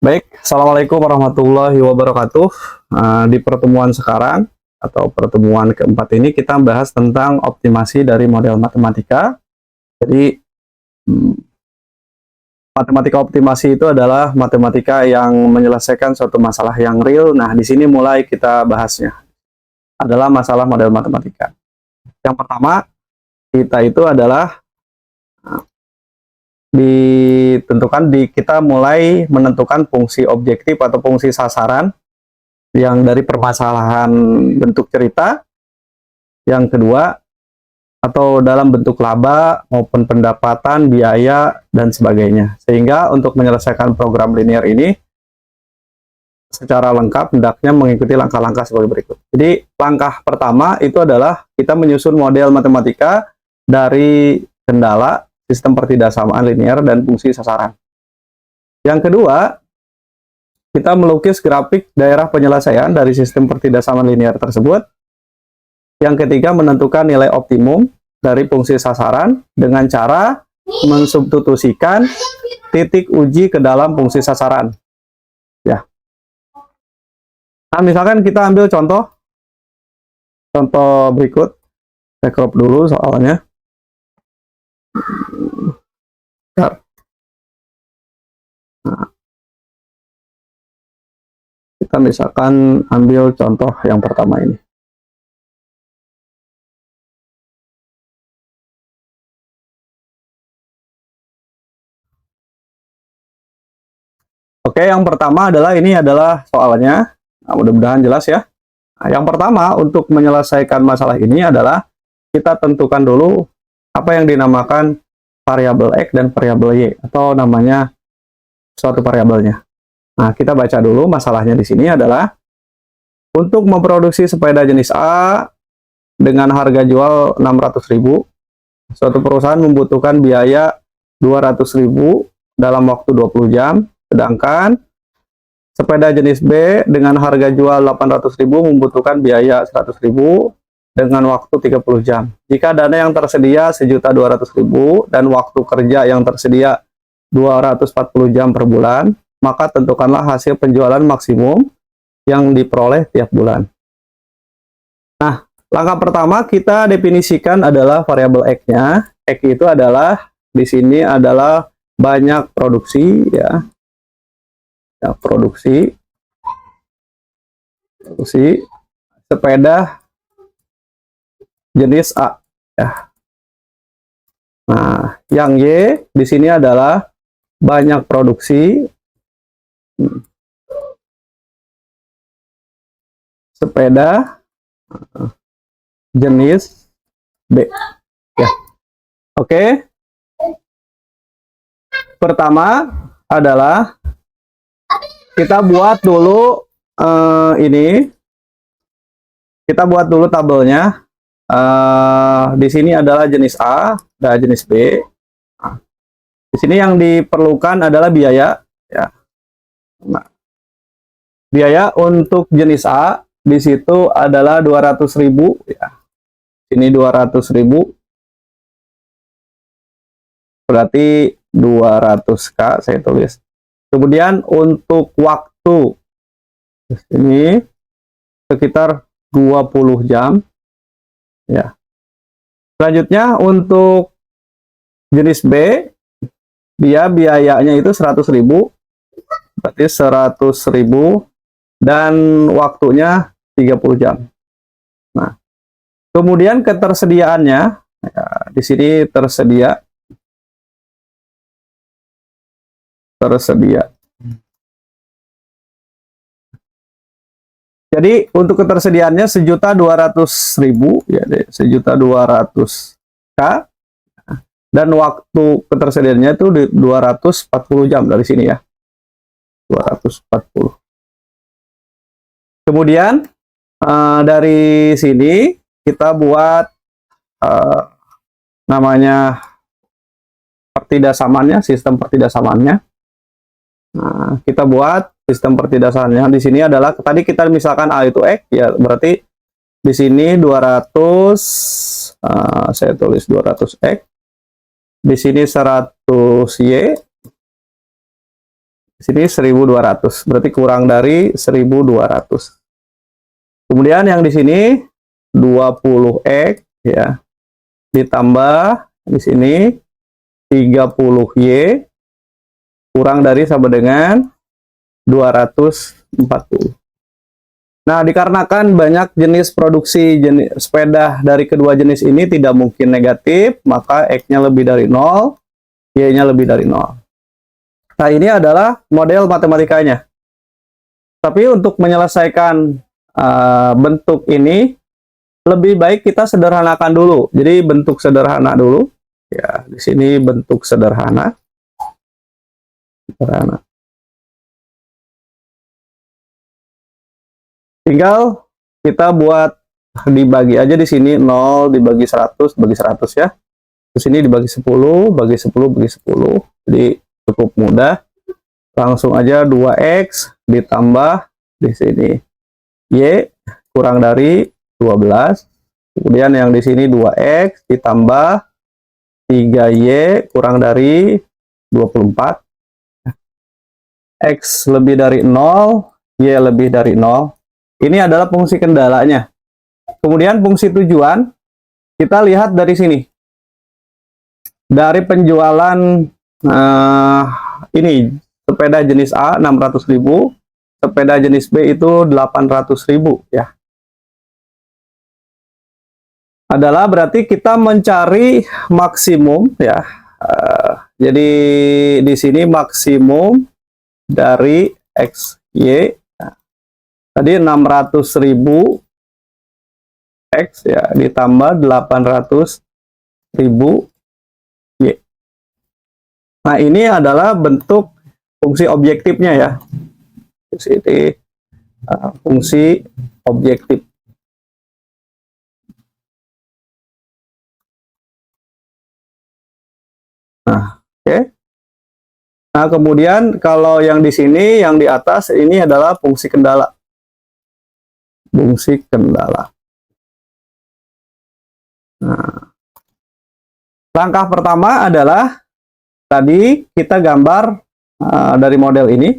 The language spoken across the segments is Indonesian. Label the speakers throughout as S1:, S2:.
S1: Baik, Assalamualaikum warahmatullahi wabarakatuh. Di pertemuan sekarang atau pertemuan keempat ini kita bahas tentang optimasi dari model matematika. Jadi, mm, matematika optimasi itu adalah matematika yang menyelesaikan suatu masalah yang real. Nah, di sini mulai kita bahasnya adalah masalah model matematika. Yang pertama, kita itu adalah kita mulai menentukan fungsi objektif atau fungsi sasaran yang dari permasalahan bentuk cerita, yang kedua atau dalam bentuk laba maupun pendapatan, biaya, dan sebagainya. Sehingga untuk menyelesaikan program linear ini secara lengkap hendaknya mengikuti langkah-langkah sebagai berikut. Jadi langkah pertama itu adalah kita menyusun model matematika dari kendala, sistem pertidaksamaan linear, dan fungsi sasaran. Yang kedua, kita melukis grafik daerah penyelesaian dari sistem pertidaksamaan linear tersebut. Yang ketiga, menentukan nilai optimum dari fungsi sasaran dengan cara mensubstitusikan titik uji ke dalam fungsi sasaran. Ya. Nah, misalkan kita ambil contoh berikut. Saya crop dulu soalnya. Nah, kita misalkan ambil contoh yang pertama ini. Oke, yang pertama ini adalah soalnya. Nah, mudah-mudahan jelas ya. Nah, yang pertama untuk menyelesaikan masalah ini adalah kita tentukan dulu apa yang dinamakan variabel X dan variabel Y, atau namanya suatu variabelnya. Nah, kita baca dulu masalahnya di sini adalah untuk memproduksi sepeda jenis A dengan harga jual 600.000, suatu perusahaan membutuhkan biaya 200.000 dalam waktu 20 jam, sedangkan sepeda jenis B dengan harga jual 800.000 membutuhkan biaya 100.000 dengan waktu 30 jam. Jika dana yang tersedia 1.200.000 dan waktu kerja yang tersedia 240 jam per bulan, maka tentukanlah hasil penjualan maksimum yang diperoleh tiap bulan. Nah, langkah pertama kita definisikan adalah variabel X-nya. X itu adalah di sini adalah banyak produksi ya. Ya, produksi sepeda jenis A ya. Nah, yang Y di sini adalah banyak produksi sepeda jenis B ya. Oke. Pertama adalah kita buat dulu kita buat dulu tabelnya. Di sini adalah jenis A dan jenis B. Nah, di sini yang diperlukan adalah biaya ya. Nah, biaya untuk jenis A di situ adalah 200.000 ya. Ini 200.000 berarti 200K saya tulis. Kemudian untuk waktu ini sekitar 20 jam ya. Selanjutnya untuk jenis B, dia biayanya itu 100.000, berarti 100.000 dan waktunya 30 jam. Nah, kemudian ketersediaannya ya, di sini tersedia. Jadi untuk ketersediaannya 1.200.000 ya, 1.200K, dan waktu ketersediaannya itu 240 jam dari sini ya. 240. Kemudian dari sini kita buat namanya pertidaksamaannya, sistem pertidaksamaannya. Nah, kita buat sistem pertidaksamaannya. Di sini adalah tadi kita misalkan A itu X ya, berarti di sini 200 saya tulis 200X. Di sini 100Y. Di sini 1200, berarti kurang dari 1200. Kemudian yang di sini 20x ya, ditambah di sini 30y kurang dari sama dengan 240. Nah, dikarenakan banyak jenis produksi sepeda dari kedua jenis ini tidak mungkin negatif, maka X-nya lebih dari 0, Y-nya lebih dari 0. Nah, ini adalah model matematikanya. Tapi untuk menyelesaikan bentuk ini, lebih baik kita sederhanakan dulu. Jadi bentuk sederhana dulu. Ya, di sini bentuk sederhana. Tinggal kita buat dibagi aja di sini 0 dibagi 100 bagi 100 ya. Terus ini dibagi 10 bagi 10 bagi 10. Jadi cukup mudah. Langsung aja 2x ditambah di sini y kurang dari 12. Kemudian yang di sini 2x ditambah 3y kurang dari 24. X lebih dari 0, y lebih dari 0. Ini adalah fungsi kendalanya. Kemudian fungsi tujuan, kita lihat dari sini. Dari penjualan ini, sepeda jenis A 600.000, sepeda jenis B itu 800.000 ya. Adalah berarti kita mencari maksimum ya. Jadi di sini maksimum dari X, Y. Tadi 600.000 X ya ditambah 800.000 Y. Nah, ini adalah bentuk fungsi objektifnya ya. Ini fungsi objektif. Nah, oke. Nah, kemudian kalau yang di sini, yang di atas ini adalah fungsi kendala. Fungsi kendala. Nah, langkah pertama adalah tadi kita gambar dari model ini.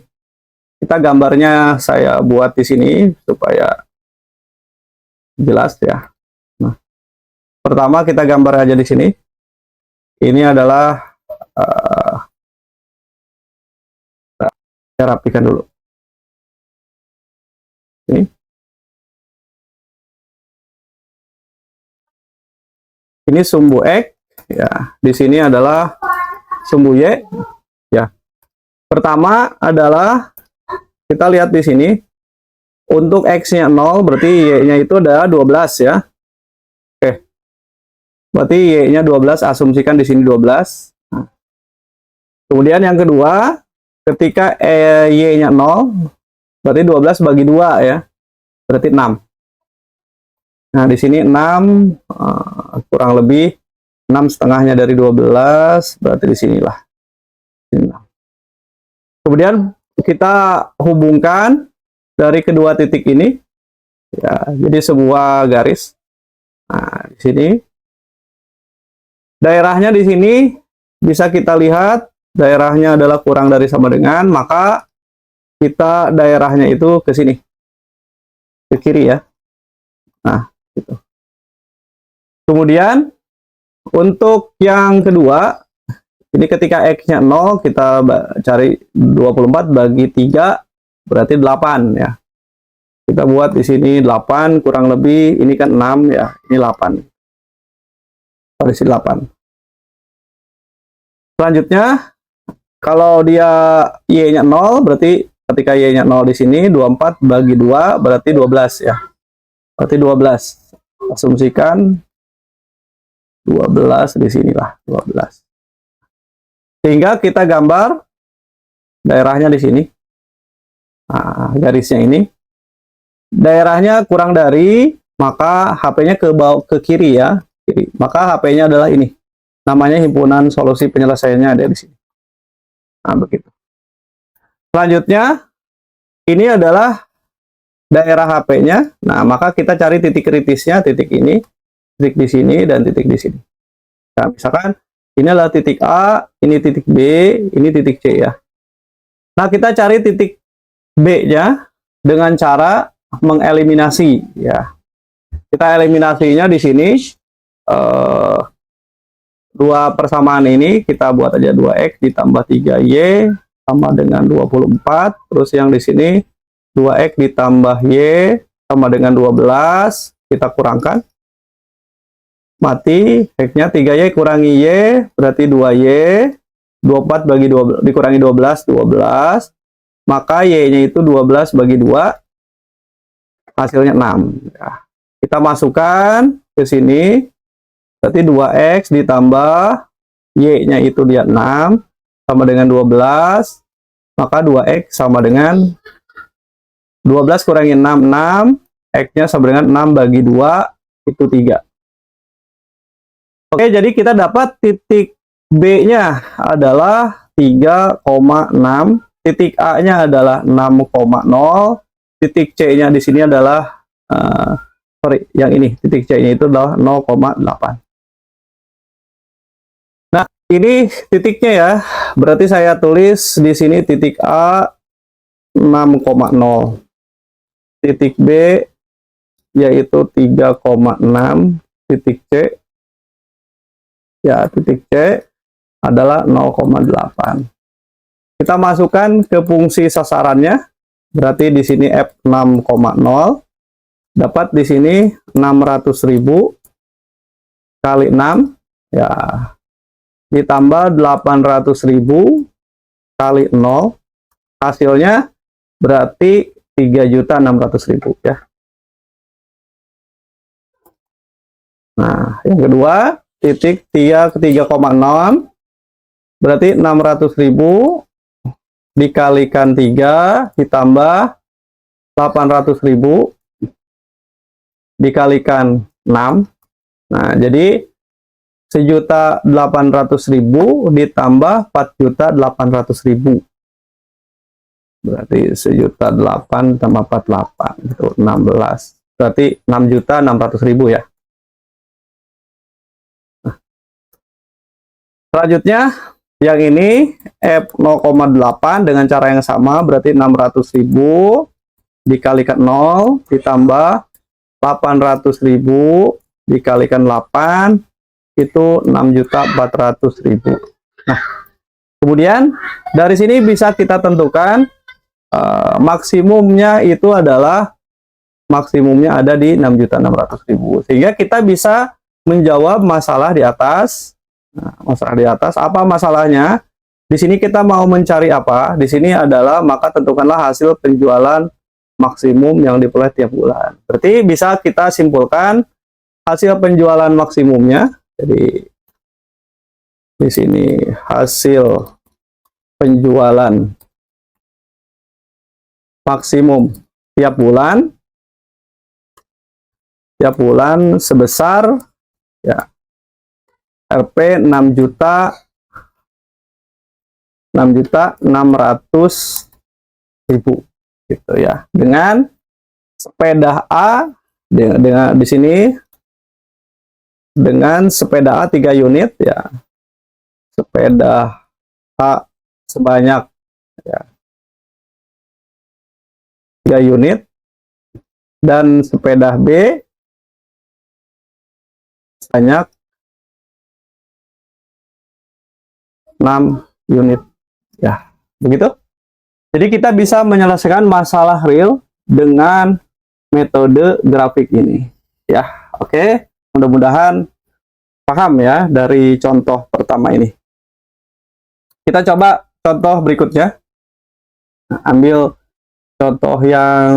S1: Kita gambarnya saya buat di sini supaya jelas ya. Nah, pertama kita gambar aja di sini. Ini adalah saya rapikan dulu. Ini. Ini sumbu X ya. Di sini adalah sumbu Y ya. Pertama adalah kita lihat di sini untuk X-nya 0 berarti Y-nya itu ada 12 ya. Oke. Berarti Y-nya 12, asumsikan di sini 12. Nah. Kemudian yang kedua, ketika Y-nya 0 berarti 12 bagi 2 ya. Berarti 6. Nah, di sini 6 kurang lebih 6 setengahnya dari 12, berarti di sinilah. Kemudian kita hubungkan dari kedua titik ini, ya, jadi sebuah garis. Nah, di sini daerahnya di sini bisa kita lihat daerahnya adalah kurang dari sama dengan, maka kita daerahnya itu ke sini, ke kiri ya. Nah, gitu. Kemudian untuk yang kedua, ini ketika X-nya 0, kita cari 24 bagi 3, berarti 8 ya. Kita buat di sini 8 kurang lebih, ini kan 6 ya, ini 8. Posisi 8. Selanjutnya, kalau dia Y-nya 0, berarti ketika Y-nya 0 di sini, 24 bagi 2, berarti 12 ya. Berarti 12. Asumsikan 12 di sinilah, 12. Sehingga kita gambar daerahnya di sini. Nah, garisnya ini. Daerahnya kurang dari, maka HP-nya ke bawah ke kiri ya. Kiri. Maka HP-nya adalah ini. Namanya himpunan solusi penyelesaiannya ada di sini. Nah, begitu. Selanjutnya, ini adalah daerah HP-nya. Nah, maka kita cari titik kritisnya, titik ini, titik di sini, dan titik di sini. Nah, misalkan ini adalah titik A, ini titik B, ini titik C ya. Nah, kita cari titik B-nya dengan cara mengeliminasi ya. Kita eliminasinya di sini dua persamaan ini kita buat aja 2x ditambah 3y sama dengan 24. Terus yang di sini 2x ditambah y sama dengan 12. Kita kurangkan. Mati, x-nya 3y kurangi y berarti 2y. 24 bagi 12 dikurangi 12, 12. Maka y-nya itu 12 bagi 2, hasilnya 6. Ya. Kita masukkan ke sini, berarti 2x ditambah y-nya itu dia 6, sama dengan 12, maka 2x sama dengan 12 kurangi 6, 6, x-nya sama dengan 6 bagi 2, itu 3. Oke, jadi kita dapat titik B-nya adalah 3,6, titik A-nya adalah 6,0, titik C-nya di sini adalah sorry, yang ini titik C-nya itu adalah 0,8. Nah, ini titiknya ya. Berarti saya tulis di sini titik A 6,0. Titik B yaitu 3,6, titik C ya, titik C adalah 0,8. Kita masukkan ke fungsi sasarannya. Berarti di sini F 6,0 dapat di sini 600.000 kali 6 ya, ditambah 800.000 kali 0, hasilnya berarti 3.600.000 ya. Nah, yang kedua titik 3,6 berarti 600.000 dikalikan 3 ditambah 800.000 dikalikan 6. Nah, jadi 1.800.000 ditambah 4.800.000. Berarti 1.800.000 tambah 48 itu 16. Berarti 6.600.000 ya. Nah, selanjutnya yang ini F 0,8 dengan cara yang sama, berarti 600.000 dikalikan 0 ditambah 800.000 dikalikan 8 itu 6.400.000. Nah, kemudian dari sini bisa kita tentukan maksimumnya itu adalah maksimumnya ada di 6.600.000. Sehingga kita bisa menjawab masalah di atas. Nah, masalah di atas apa masalahnya? Di sini kita mau mencari apa? Di sini adalah maka tentukanlah hasil penjualan maksimum yang diperoleh tiap bulan. Berarti bisa kita simpulkan hasil penjualan maksimumnya. Jadi di sini hasil penjualan maksimum tiap bulan sebesar ya Rp 6.600.000 gitu ya, dengan sepeda A dengan di sini dengan sepeda A 3 unit ya, sepeda A sebanyak ya 3 unit dan sepeda B sebanyak 6 unit ya, begitu. Jadi kita bisa menyelesaikan masalah real dengan metode grafik ini ya. Oke, mudah-mudahan paham ya dari contoh pertama ini. Kita coba contoh berikutnya. Nah, ambil contoh yang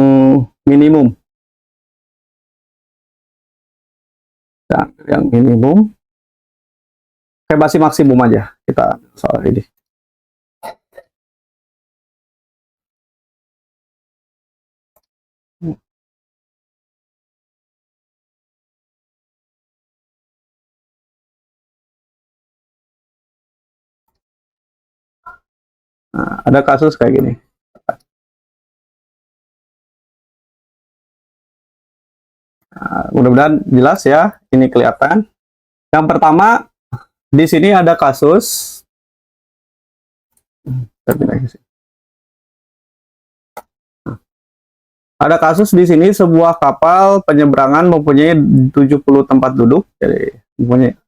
S1: minimum. Nah, yang minimum. Oke, masih maksimum aja kita soal ini. Nah, ada kasus kayak gini. Nah, mudah-mudahan jelas ya, ini kelihatan. Yang pertama, di sini ada kasus. Ada kasus di sini sebuah kapal penyeberangan mempunyai 70 tempat duduk, jadi mempunyai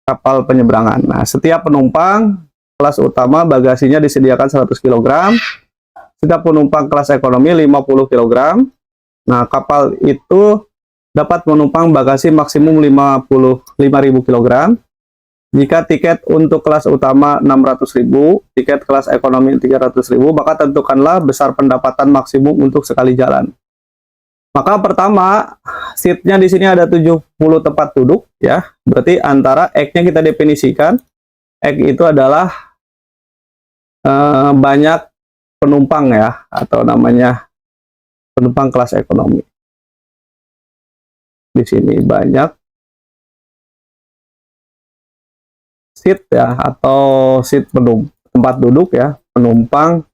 S1: kapal penyeberangan. Nah, setiap penumpang kelas utama bagasinya disediakan 100 kg, setiap penumpang kelas ekonomi 50 kg. Nah, kapal itu dapat menumpang bagasi maksimum 55.000 kg. Jika tiket untuk kelas utama 600.000, tiket kelas ekonomi 300.000, maka tentukanlah besar pendapatan maksimum untuk sekali jalan. Maka pertama, seatnya di sini ada 70 tempat duduk, ya. Berarti antara X-nya kita definisikan, X itu adalah banyak penumpang ya, atau namanya penumpang kelas ekonomi. Di sini banyak seat ya, atau seat tempat duduk ya, penumpang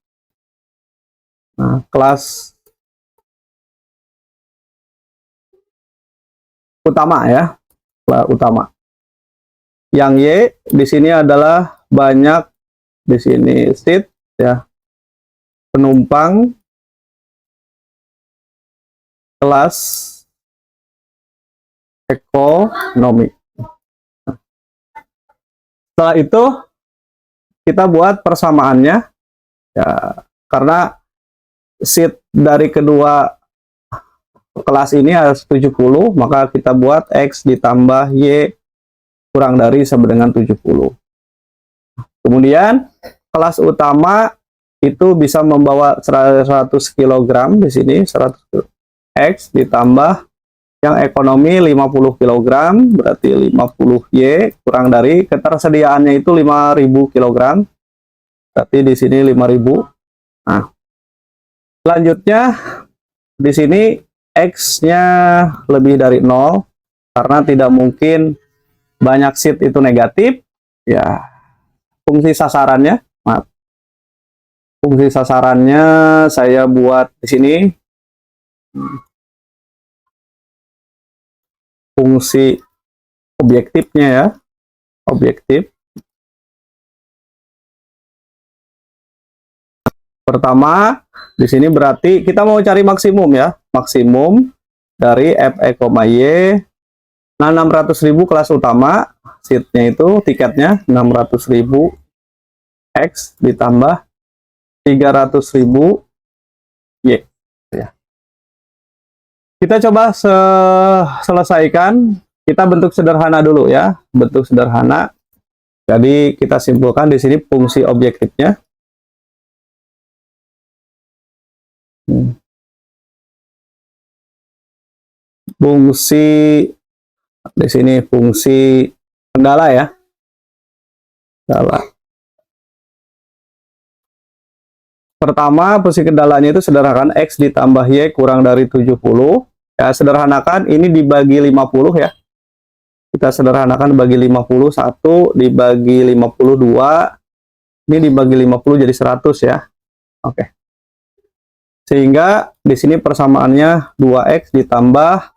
S1: kelas utama ya, kelas utama. Yang Y di sini adalah banyak di sini seat ya, penumpang kelas ekonomi. Setelah itu kita buat persamaannya ya, karena seat dari kedua kelas ini harus 70, maka kita buat X ditambah Y kurang dari sama dengan 70. Kemudian kelas utama itu bisa membawa 100 kg di sini, 100 X ditambah yang ekonomi 50 kg, berarti 50 Y kurang dari ketersediaannya itu 5.000 kg. Berarti di sini 5.000. Nah, selanjutnya di sini X-nya lebih dari 0 karena tidak mungkin banyak seat itu negatif. Ya, fungsi sasarannya, maaf. Fungsi sasarannya saya buat di sini. Fungsi objektifnya ya, objektif. Pertama, di sini berarti kita mau cari maksimum ya, maksimum dari F Y. Nah, 600.000 kelas utama, seatnya itu tiketnya 600.000 X ditambah 300.000 Y. Ya. Kita coba selesaikan. Kita bentuk sederhana dulu ya, bentuk sederhana. Jadi kita simpulkan di sini fungsi objektifnya. Fungsi di sini fungsi kendala ya, kendala. Pertama, fungsi kendalanya itu sederhanakan X ditambah Y kurang dari 70. Ya, sederhanakan ini dibagi 50 ya. Kita sederhanakan bagi 50, 1 dibagi 52. Ini dibagi 50 jadi 100 ya. Oke. Sehingga di sini persamaannya 2X ditambah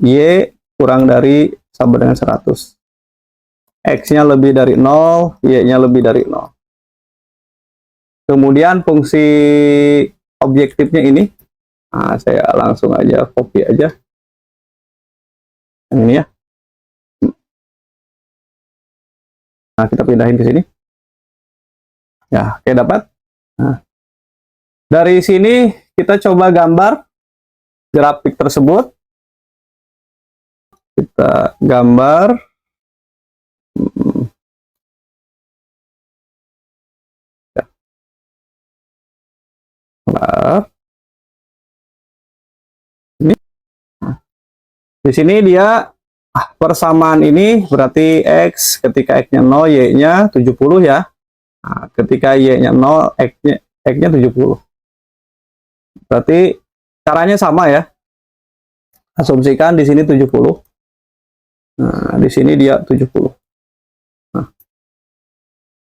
S1: Y kurang dari sama dengan 100. X-nya lebih dari 0, Y-nya lebih dari 0. Kemudian fungsi objektifnya ini, nah, saya langsung aja copy aja. Yang ini ya. Nah, kita pindahin ke sini. Ya, oke, dapat. Nah, dari sini kita coba gambar grafik tersebut. Kita gambar. Ini. Di sini dia persamaan ini berarti X ketika X-nya 0, Y-nya 70 ya. Nah, ketika Y-nya 0, X-nya 70. Berarti caranya sama ya. Asumsikan di sini 70. Nah, di sini dia 70. Nah,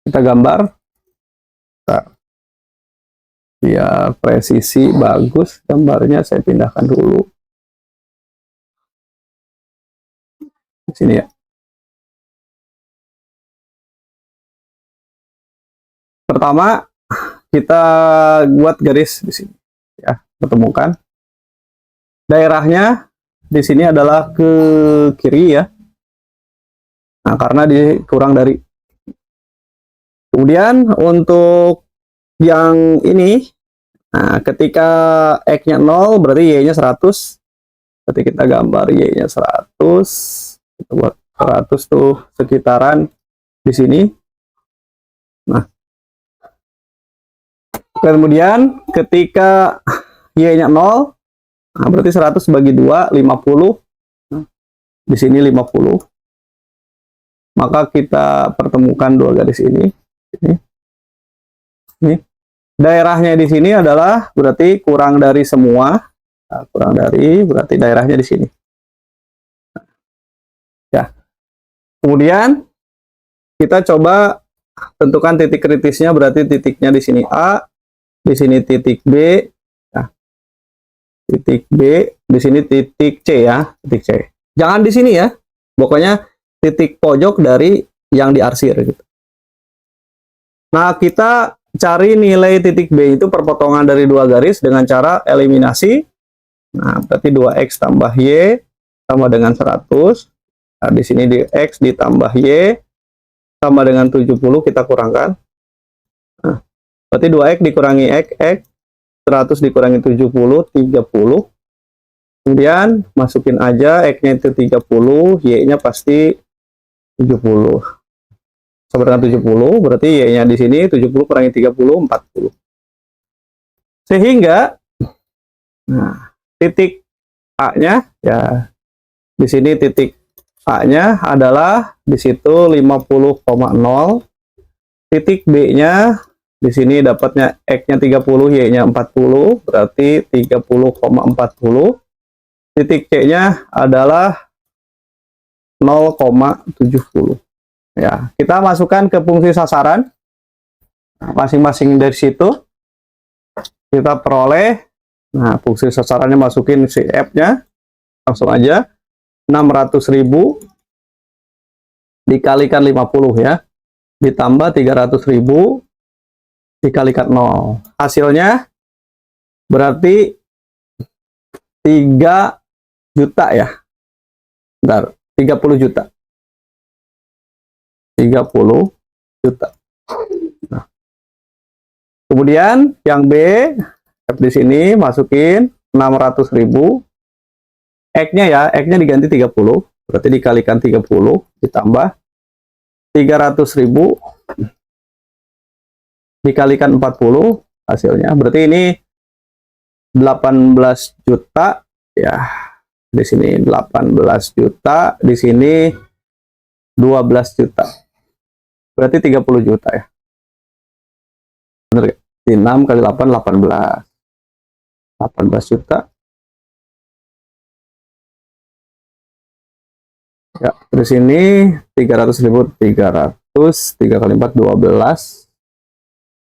S1: kita gambar. Nah, biar presisi bagus gambarnya, saya pindahkan dulu. Di sini ya. Pertama, kita buat garis di sini ya, pertemukan. daerahnya di sini adalah ke kiri ya. Nah, karena dikurang dari. Kemudian untuk yang ini, nah ketika X-nya 0 berarti Y-nya 100. Berarti kita gambar Y-nya 100. Kita buat 100 tuh sekitaran di sini. Nah, kemudian ketika Y-nya 0, nah berarti 100 bagi 2, 50. Nah, di sini 50. Maka kita pertemukan dua garis ini. Ini. Daerahnya di sini adalah berarti kurang dari semua. Nah, kurang dari berarti daerahnya di sini. Ya. Kemudian kita coba tentukan titik kritisnya, berarti titiknya di sini A, di sini titik B, nah, titik B, di sini titik C ya, titik C. Jangan di sini ya, pokoknya titik pojok dari yang diarsir gitu. Nah, kita cari nilai titik B itu perpotongan dari dua garis dengan cara eliminasi. Nah, berarti 2X tambah Y sama dengan 100. Nah, di sini di X ditambah Y sama dengan 70 kita kurangkan. Nah, berarti 2X dikurangi X, 100 dikurangi 70, 30. Kemudian masukin aja X-nya itu 30, Y-nya pasti 70. Sama dengan 70, berarti Y-nya di sini 70 kurangi 30, 40. Sehingga, nah, titik A-nya, ya, di sini titik A-nya adalah di situ 50,0. Titik B-nya di sini dapatnya X-nya 30, Y-nya 40, berarti 30,40. Titik C-nya adalah 0,70. Ya, kita masukkan ke fungsi sasaran. Masing-masing dari situ kita peroleh. Nah, fungsi sasarannya masukin si F-nya. Langsung aja 600.000 dikalikan 50 ya. Ditambah 300.000 dikalikan 0. Hasilnya berarti 3 juta ya. Bentar, 30 juta. 30 juta. Nah. Kemudian yang B, F di sini masukin 600.000. X-nya ya, X-nya diganti 30, berarti dikalikan 30 ditambah 300.000 dikalikan 40 hasilnya. Berarti ini 18 juta ya. Di sini 18 juta, di sini 12 juta. Berarti 30 juta ya. Benar ya? 6 kali 8, 18. 18 juta. Ya, di sini 300.000, 300, 3 kali 4, 12.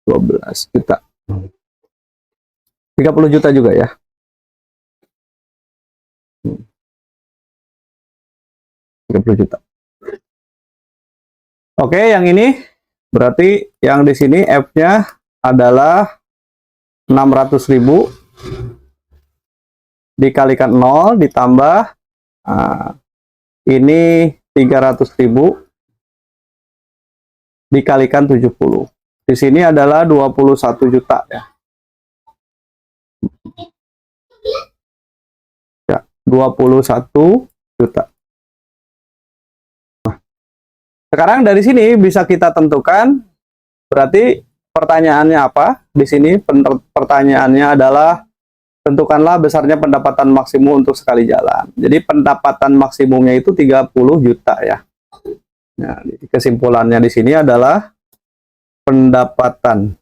S1: 12 juta. 30 juta juga ya. 30 juta. Oke, yang ini berarti yang di sini F-nya adalah 600.000 dikalikan 0 ditambah ini 300.000 dikalikan 70. Di sini adalah 21 juta ya. Ya, 21 juta. Nah, sekarang dari sini bisa kita tentukan, berarti pertanyaannya apa? Di sini pertanyaannya adalah tentukanlah besarnya pendapatan maksimum untuk sekali jalan. Jadi pendapatan maksimumnya itu 30 juta ya. Nah, kesimpulannya di sini adalah pendapatan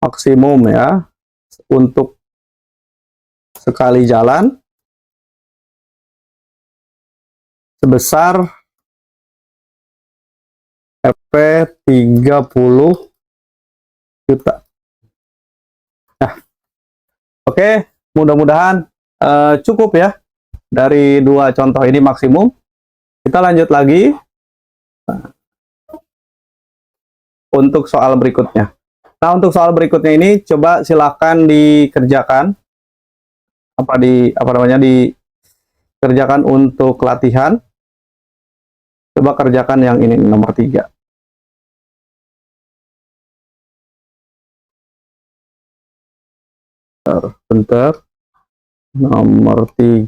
S1: maksimum ya untuk sekali jalan sebesar FP 30 juta. Nah, oke, mudah-mudahan cukup ya dari dua contoh ini maksimum. Kita lanjut lagi untuk soal berikutnya. Nah, untuk soal berikutnya ini coba silakan dikerjakan apa namanya dikerjakan untuk latihan. Coba kerjakan yang ini nomor 3. Bentar. Nomor 3.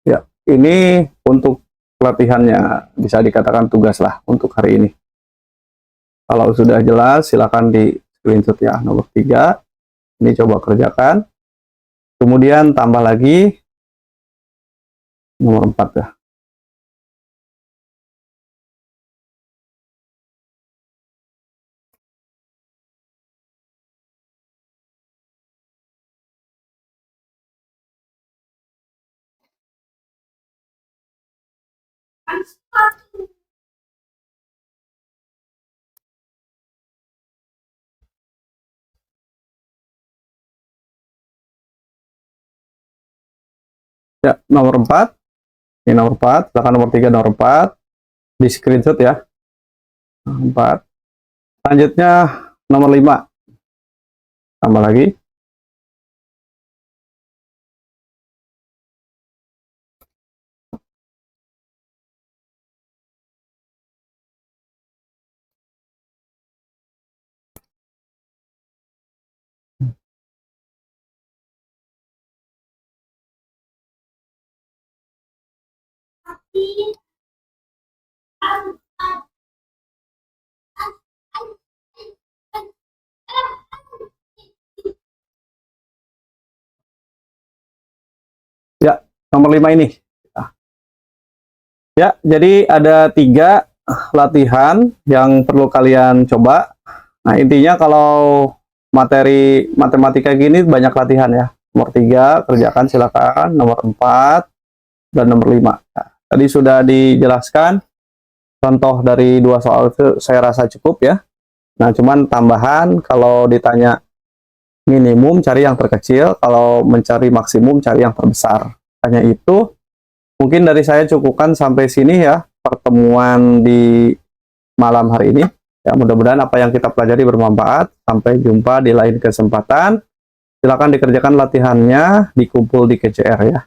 S1: Ya, ini untuk pelatihannya, bisa dikatakan tugas lah untuk hari ini. Kalau sudah jelas, silakan di screenshot ya, nomor 3. Ini coba kerjakan. Kemudian tambah lagi nomor 4 ya. Ya, nomor 4. Ini nomor 4, silakan nomor 3, nomor 4. Di screenshot ya. 4. Selanjutnya nomor 5. Tambah lagi. Ya, nomor 5 ini. Ya, jadi ada 3 latihan yang perlu kalian coba. Nah, intinya kalau materi matematika gini banyak latihan ya. Nomor 3, kerjakan silakan. Nomor 4 dan nomor 5. Nah, tadi sudah dijelaskan contoh dari 2 soal itu saya rasa cukup ya. Nah, cuman tambahan kalau ditanya minimum cari yang terkecil, kalau mencari maksimum cari yang terbesar. Hanya itu. Mungkin dari saya cukupkan sampai sini ya pertemuan di malam hari ini. Ya, mudah-mudahan apa yang kita pelajari bermanfaat. Sampai jumpa di lain kesempatan. Silakan dikerjakan latihannya, dikumpul di KCR ya.